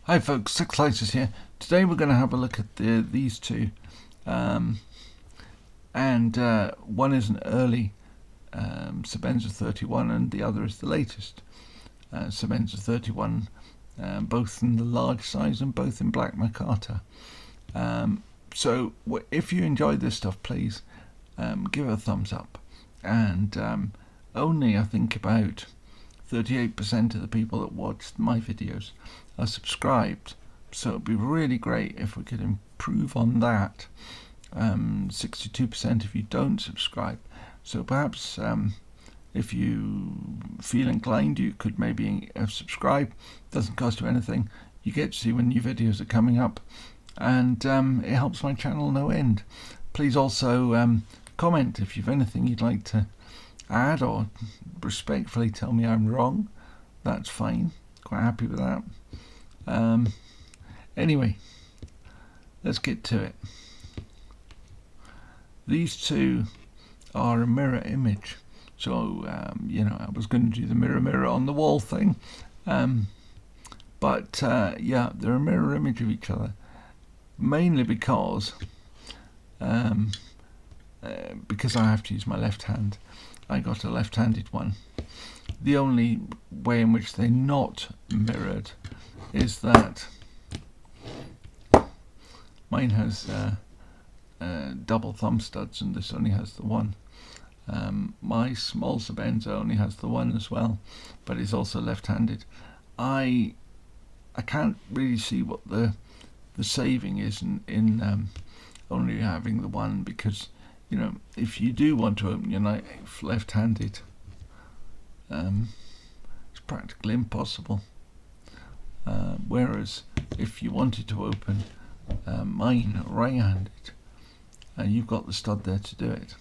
Hi folks, Six Slices here. Today we're going to have a look at these two, and one is an early Sebenza 31 and the other is the latest Sebenza 31, both in the large size and both in black micarta. So if you enjoyed this stuff, please give it a thumbs up, and only I think about 38% of the people that watched my videos are subscribed, so it'd be really great if we could improve on that. 62% if you don't subscribe, so perhaps if you feel inclined you could maybe subscribe. Doesn't cost you anything, you get to see when new videos are coming up, and it helps my channel no end. Please also comment if you've anything you'd like to add, or respectfully tell me I'm wrong. That's fine, quite happy with that. Anyway, let's get to it. These two are a mirror image, so I was going to do the mirror on the wall thing, but yeah, they're a mirror image of each other, mainly because I have to use my left hand. I got a left-handed one. The only way in which they're not mirrored is that mine has double thumb studs and this only has the one. My small Sebenza only has the one as well, but it's also left-handed. I can't really see what the saving is in only having the one, because if you do want to open your knife left-handed, it's practically impossible. Whereas if you wanted to open mine right-handed, you've got the stud there to do it.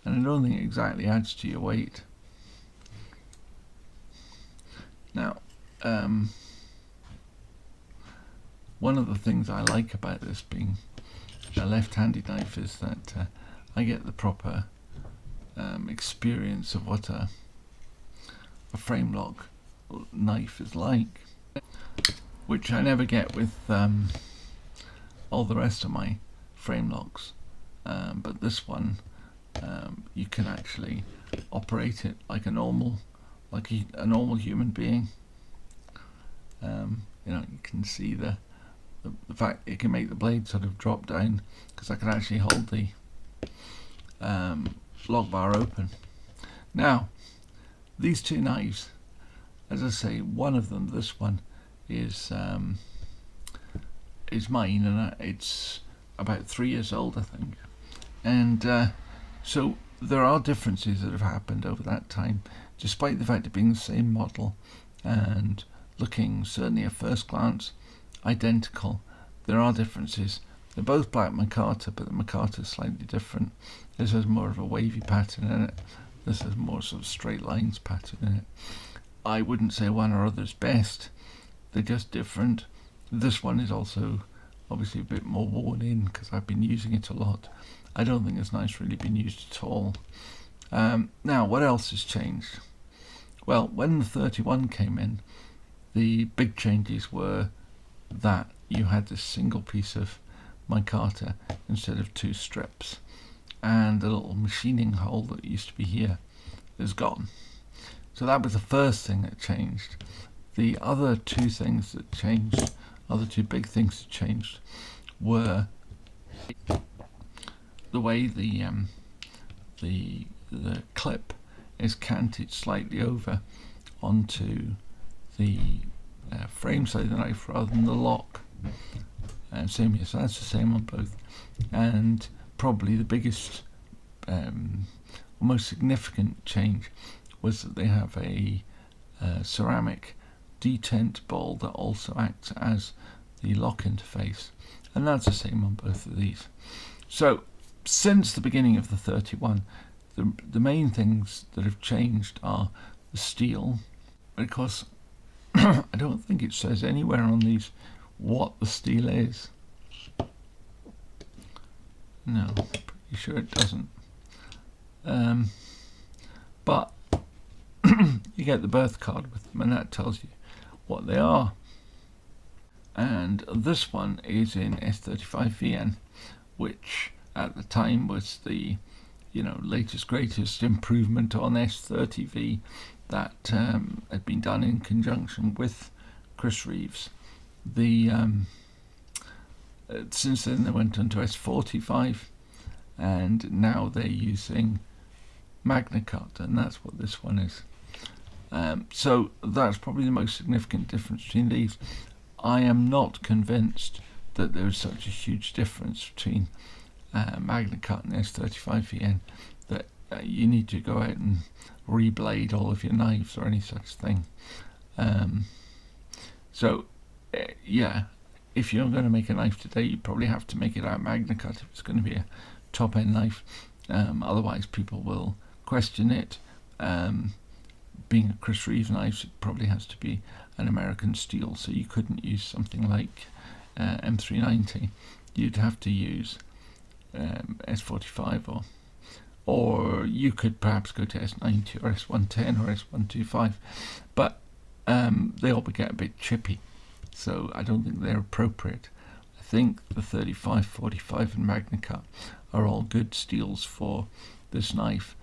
And I don't think it exactly adds to your weight. Now, one of the things I like about this being a left-handed knife is that I get the proper experience of what a frame lock knife is like, which I never get with all the rest of my frame locks. But this one, you can actually operate it like a normal human being. You can see the fact it can make the blade sort of drop down, because I can actually hold the lock bar open. Now, these two knives, as I say, one of them, this one, is mine, and it's about 3 years old, I think. And so there are differences that have happened over that time, despite the fact of being the same model and looking, certainly at first glance, identical. There are differences. They're both black micarta, but the micarta is slightly different. This has more of a wavy pattern in it. This has more sort of straight lines pattern in it. I wouldn't say one or other is best. They're just different. This one is also obviously a bit more worn in because I've been using it a lot. I don't think this knife's really been used at all. Now, what else has changed? Well, when the 31 came in, the big changes were that you had this single piece of micarta instead of two strips, and the little machining hole that used to be here is gone. So that was the first thing that changed. The other two things that changed, other two big things that changed, were the way the clip is canted slightly over onto the frame side of the knife rather than the lock. Same here, so that's the same on both. And probably the biggest, most significant change was that they have a ceramic detent ball that also acts as the lock interface, and that's the same on both of these. So since the beginning of the 31, the main things that have changed are the steel. Of course, I don't think it says anywhere on these what the steel is. No, pretty sure it doesn't. But you get the birth card with them, and that tells you what they are. and this one is in S35VN, which at the time was the latest greatest improvement on S30V that had been done in conjunction with Chris Reeves. Since then they went on to S45, and now they're using MagnaCut, and that's what this one is. So that's probably the most significant difference between these. I am not convinced that there is such a huge difference between MagnaCut and S35VN that you need to go out and reblade all of your knives or any such thing. Yeah, if you're going to make a knife today, you probably have to make it out of MagnaCut if it's going to be a top-end knife. Otherwise, people will question it. Being a Chris Reeves knife, it probably has to be an American steel, so you couldn't use something like M390. You'd have to use S45, or you could perhaps go to S90 or S110 or S125, but they all get a bit chippy, so I don't think they're appropriate. I think the 35, 45 and MagnaCut are all good steels for this knife.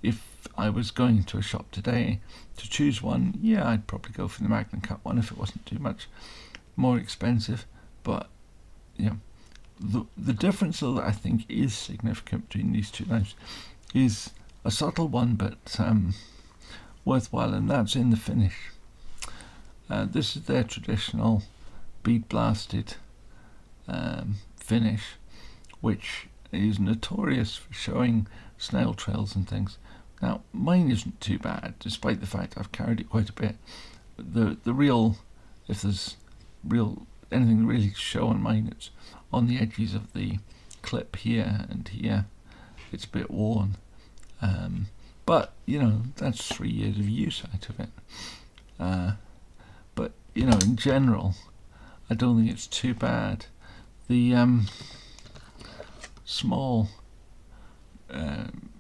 If I was going to a shop today to choose one, yeah, I'd probably go for the MagnaCut one if it wasn't too much more expensive. But the difference that I think is significant between these two knives is a subtle one, but worthwhile, and that's in the finish. This is their traditional bead blasted finish, which is notorious for showing snail trails and things. Now, mine isn't too bad, despite the fact I've carried it quite a bit. The real, if there's anything really to show on mine, it's on the edges of the clip here and here. It's a bit worn, but that's 3 years of use out of it. But in general, I don't think it's too bad. The small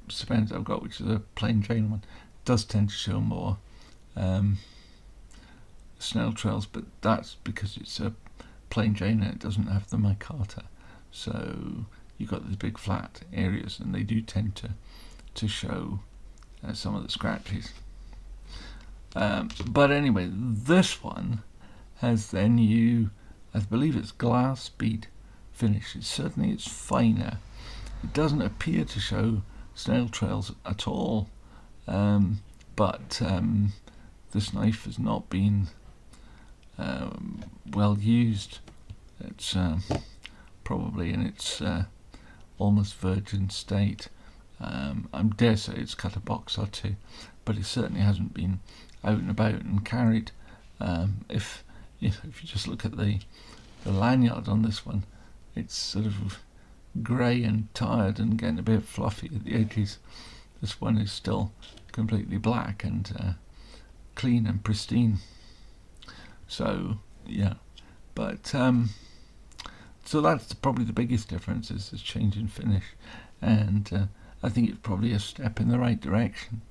Sebenza I've got, which is a plain Jane one, does tend to show more snail trails, but that's because it's a plain Jane and it doesn't have the micarta, so you've got these big flat areas and they do tend to show some of the scratches. But anyway, this one has their new, I believe it's glass bead finish. It's finer. It doesn't appear to show snail trails at all, but this knife has not been well used. It's probably in its almost virgin state. I dare say it's cut a box or two, but it certainly hasn't been out and about and carried. If you just look at the lanyard on this one, it's sort of grey and tired and getting a bit fluffy at the edges. This one is still completely black and clean and pristine. So yeah, but so that's probably the biggest difference, is this change in finish, and I think it's probably a step in the right direction.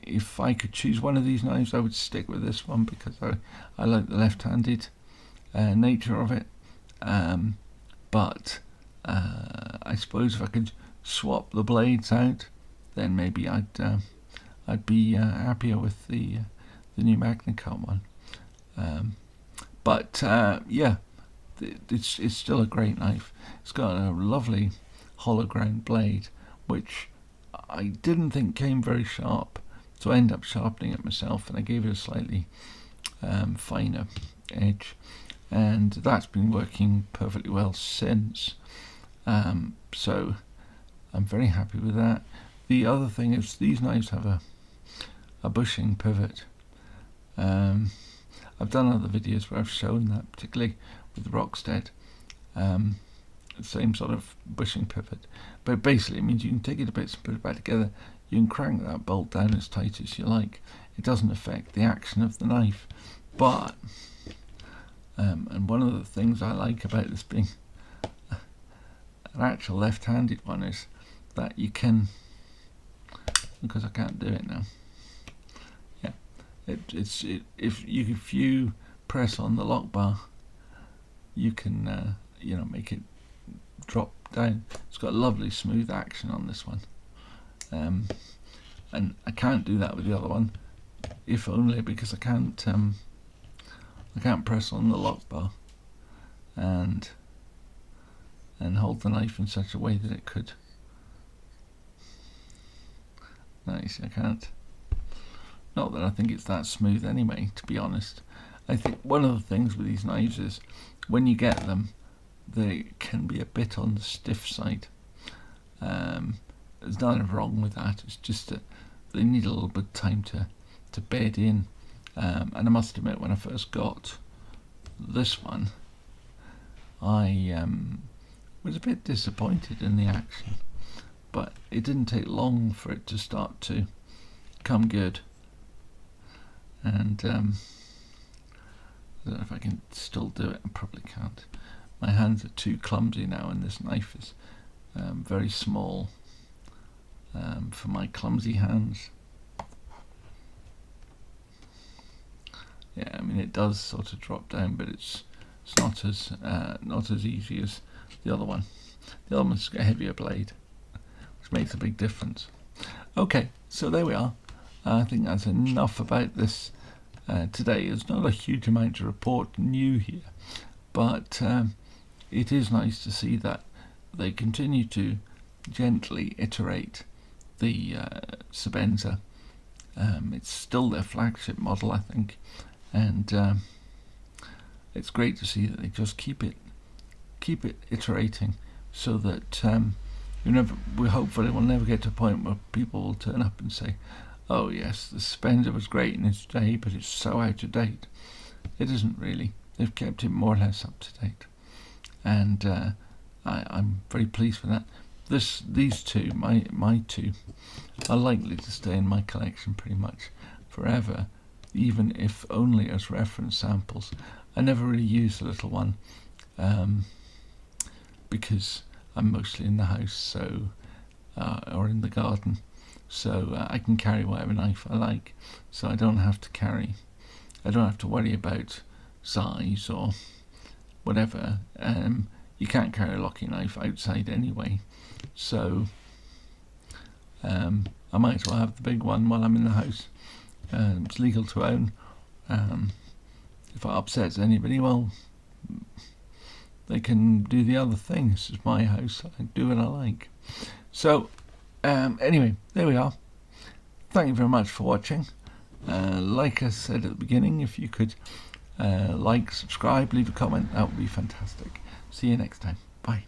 If I could choose one of these knives, I would stick with this one because I like the left-handed nature of it. But I suppose if I could swap the blades out, then maybe I'd be happier with the new MagnaCut one. But yeah, it's still a great knife. It's got a lovely hollow ground blade, which I didn't think came very sharp, so I ended up sharpening it myself, and I gave it a slightly finer edge, and that's been working perfectly well since. So I'm very happy with that. The other thing is these knives have a bushing pivot. I've done other videos where I've shown that, particularly with the Rockstead. Same sort of bushing pivot, but basically it means you can take it to bits and put it back together. You can crank that bolt down as tight as you like. It doesn't affect the action of the knife, but and one of the things I like about this being an actual left-handed one is that you can, because I can't do it now. Yeah, if you press on the lock bar, you can make it drop down. It's got a lovely smooth action on this one, and I can't do that with the other one, if only because I can't press on the lock bar and hold the knife in such a way that it could. Nice, I can't. Not that I think it's that smooth anyway, to be honest. I think one of the things with these knives is when you get them, they can be a bit on the stiff side. There's nothing wrong with that. It's just that they need a little bit of time to bed in. And I must admit, when I first got this one, I was a bit disappointed in the action, but it didn't take long for it to start to come good. And I don't know if I can still do it. I probably can't. My hands are too clumsy now, and this knife is very small for my clumsy hands. Yeah, I mean, it does sort of drop down, but it's not as easy as the other one. The other one's got a heavier blade, which makes a big difference. Okay, so there we are. I think that's enough about this today. There's not a huge amount to report new here, but it is nice to see that they continue to gently iterate the Sebenza. It's still their flagship model, I think, and it's great to see that they just keep it iterating, so that we hopefully will never get to a point where people will turn up and say, "Oh yes, the Sebenza was great in its day, but it's so out of date." It isn't really. They've kept it more or less up to date, and I'm very pleased with that. These two, my two, are likely to stay in my collection pretty much forever, even if only as reference samples. I never really use the little one because I'm mostly in the house, so or in the garden, so I can carry whatever knife I like. So I don't have to worry about size or whatever. You can't carry a locking knife outside anyway, so I might as well have the big one while I'm in the house. It's legal to own. If it upsets anybody, well, they can do the other thing. This is my house. I do what I like. So anyway, there we are. Thank you very much for watching. Like I said at the beginning, if you could like, subscribe, leave a comment, that would be fantastic. See you next time. Bye.